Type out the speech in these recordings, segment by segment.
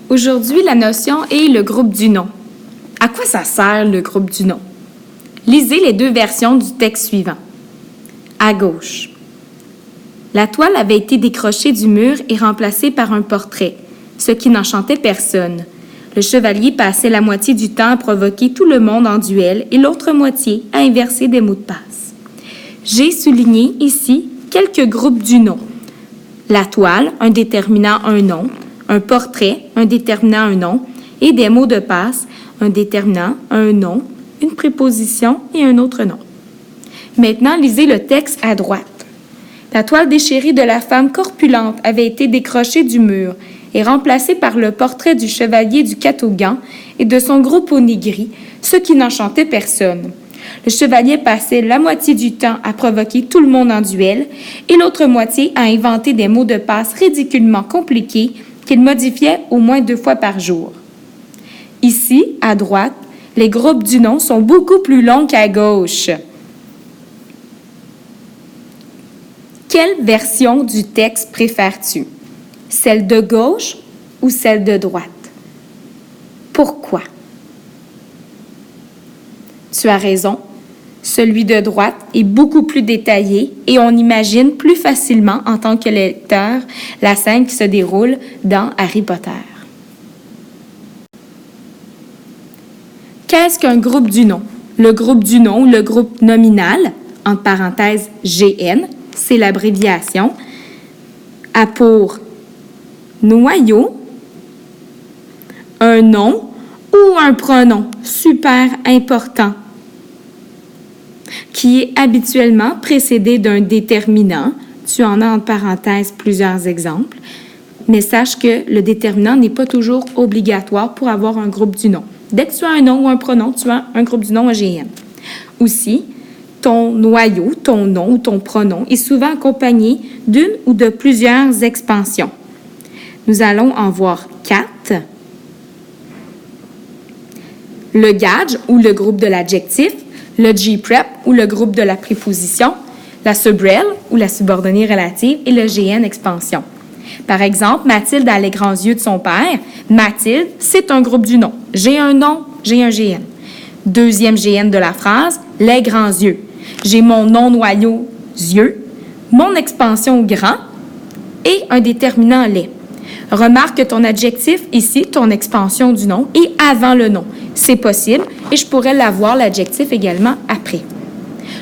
Aujourd'hui, la notion est le groupe du nom. À quoi ça sert le groupe du nom? Lisez les deux versions du texte suivant. À gauche. La toile avait été décrochée du mur et remplacée par un portrait, ce qui n'enchantait personne. Le chevalier passait la moitié du temps à provoquer tout le monde en duel et l'autre moitié à inverser des mots de passe. J'ai souligné ici quelques groupes du nom. La toile, un déterminant un nom, un portrait, un déterminant un nom, et des mots de passe, un déterminant, un nom, une préposition et un autre nom. Maintenant, lisez le texte à droite. La toile déchirée de la femme corpulente avait été décrochée du mur et remplacée par le portrait du chevalier du Catogan et de son groupe onigri, ce qui n'enchantait personne. Le chevalier passait la moitié du temps à provoquer tout le monde en duel et l'autre moitié à inventer des mots de passe ridiculement compliqués qu'il modifiait au moins 2 fois par jour. Ici, à droite, les groupes du nom sont beaucoup plus longs qu'à gauche. Quelle version du texte préfères-tu? Celle de gauche ou celle de droite? Pourquoi? Tu as raison, celui de droite est beaucoup plus détaillé et on imagine plus facilement en tant que lecteur la scène qui se déroule dans Harry Potter. Qu'est-ce qu'un groupe du nom? Le groupe du nom ou le groupe nominal, entre parenthèses GN, c'est l'abréviation, a pour noyau un nom ou un pronom super important qui est habituellement précédé d'un déterminant. Tu en as entre parenthèses plusieurs exemples, mais sache que le déterminant n'est pas toujours obligatoire pour avoir un groupe du nom. Dès que tu as un nom ou un pronom, tu as un groupe du nom AGN. Aussi, ton noyau, ton nom ou ton pronom est souvent accompagné d'une ou de plusieurs expansions. Nous allons en voir 4. Le gage ou le groupe de l'adjectif, le G-prep ou le groupe de la préposition, la subrel ou la subordonnée relative et le GN expansion. Par exemple, Mathilde a les grands yeux de son père. Mathilde, c'est un groupe du nom. J'ai un nom, j'ai un GN. Deuxième GN de la phrase, les grands yeux. J'ai mon nom noyau, yeux, mon expansion grand et un déterminant les. Remarque que ton adjectif, ici, ton expansion du nom, est avant le nom. C'est possible et je pourrais l'avoir, l'adjectif, également après.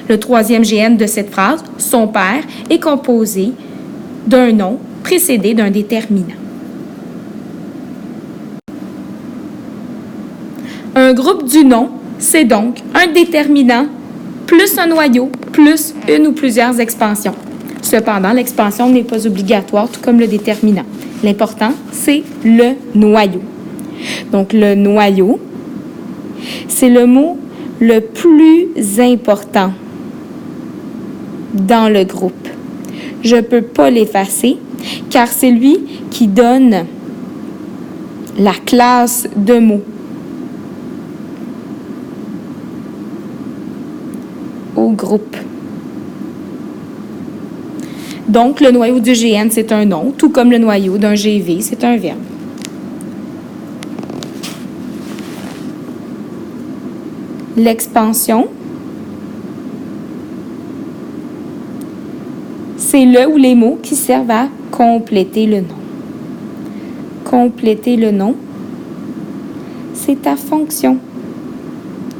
Le troisième GN de cette phrase, son père, est composé d'un nom précédé d'un déterminant. Un groupe du nom, c'est donc un déterminant plus un noyau plus une ou plusieurs expansions. Cependant, l'expansion n'est pas obligatoire, tout comme le déterminant. L'important, c'est le noyau. Donc, le noyau, c'est le mot le plus important dans le groupe. Je ne peux pas l'effacer car c'est lui qui donne la classe de mots au groupe. Donc, le noyau du GN, c'est un nom, tout comme le noyau d'un GV, c'est un verbe. L'expansion, c'est le ou les mots qui servent à compléter le nom. Compléter le nom, c'est ta fonction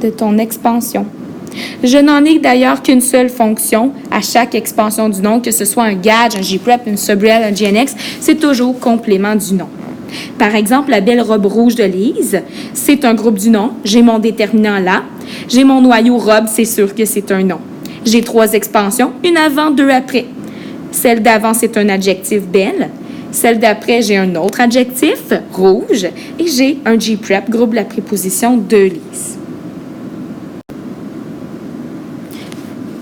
de ton expansion. Je n'en ai d'ailleurs qu'une seule fonction à chaque expansion du nom, que ce soit un gage, un G-prep, une subrel, un GNX, c'est toujours complément du nom. Par exemple, la belle robe rouge de Lise, c'est un groupe du nom. J'ai mon déterminant là. J'ai mon noyau robe, c'est sûr que c'est un nom. J'ai 3 expansions, une avant, 2 après. Celle d'avant, c'est un adjectif belle. Celle d'après, j'ai un autre adjectif, rouge. Et j'ai un G-prep, groupe de la préposition de Lise.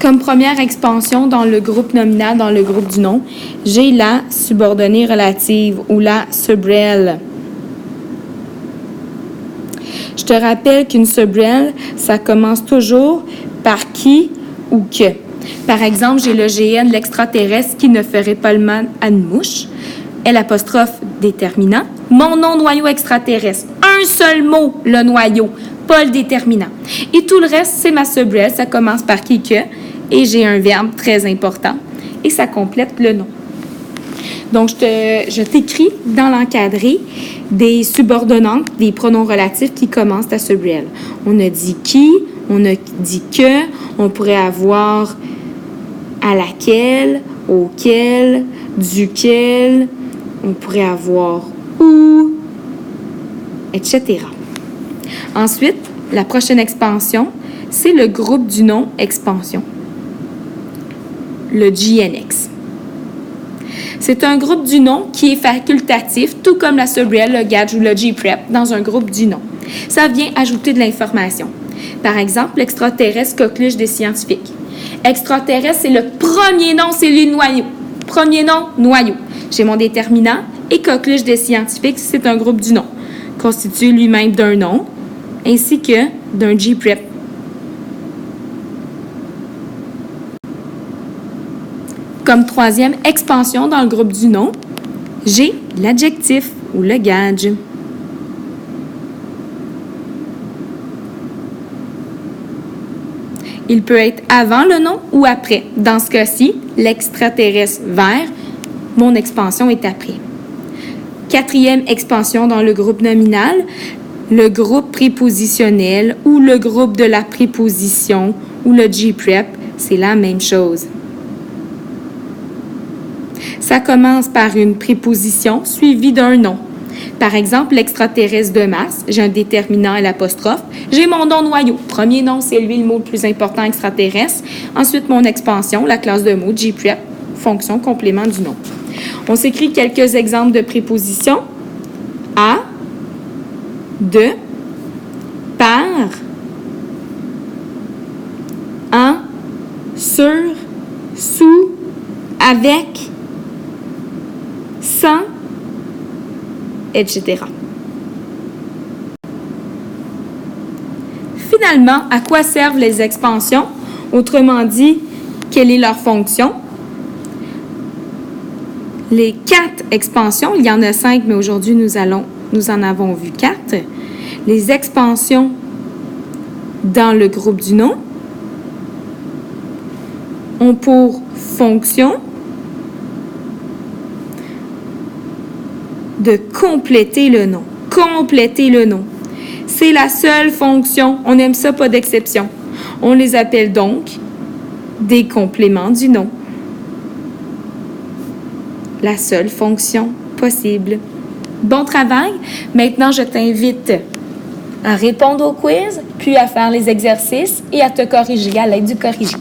Comme première expansion dans le groupe nominal, dans le groupe du nom, j'ai la subordonnée relative ou la subrel. Je te rappelle qu'une subrel, ça commence toujours par qui ou que. Par exemple, j'ai le GN, l'extraterrestre, qui ne ferait pas le mal à une mouche. L' déterminant. mon nom noyau extraterrestre. Un seul mot, le noyau, pas le déterminant. Et tout le reste, c'est ma soubrelle. Ça commence par qui que et j'ai un verbe très important et ça complète le nom. Donc, je t'écris dans l'encadré des subordonnantes, des pronoms relatifs qui commencent ta soubrelle. On a dit qui, on a dit que, on pourrait avoir à laquelle, auquel, duquel, on pourrait avoir où, etc. Ensuite, la prochaine expansion, c'est le groupe du nom expansion, le GNX. C'est un groupe du nom qui est facultatif, tout comme la soubrelle, le GADGE ou le GPREP dans un groupe du nom. Ça vient ajouter de l'information. Par exemple, l'extraterrestre coqueluche des scientifiques. Extraterrestre, c'est le premier nom, c'est le noyau. Premier nom, noyau. J'ai mon déterminant et coqueluche des scientifiques, c'est un groupe du nom, constitué lui-même d'un nom ainsi que d'un GPREP. Comme troisième expansion dans le groupe du nom, j'ai l'adjectif ou le GADGE. Il peut être avant le nom ou après. Dans ce cas-ci, l'extraterrestre vert, mon expansion est après. Quatrième expansion dans le groupe nominal, le groupe prépositionnel ou le groupe de la préposition ou le GPREP, c'est la même chose. Ça commence par une préposition suivie d'un nom. Par exemple, l'extraterrestre de Mars, j'ai un déterminant et l'apostrophe. J'ai mon nom noyau. Premier nom, c'est lui le mot le plus important extraterrestre. Ensuite, mon expansion, la classe de mots, GPREP, fonction complément du nom. On s'écrit quelques exemples de prépositions. À, de, par, en, sur, sous, avec, sans, etc. Finalement, à quoi servent les expansions? Autrement dit, quelle est leur fonction? Les 4 expansions, il y en a 5, mais aujourd'hui, nous en avons vu 4. Les expansions dans le groupe du nom ont pour fonction de compléter le nom. Compléter le nom. C'est la seule fonction. On aime ça, pas d'exception. On les appelle donc des compléments du nom. La seule fonction possible. Bon travail. Maintenant, je t'invite à répondre au quiz, puis à faire les exercices et à te corriger à l'aide du corrigé.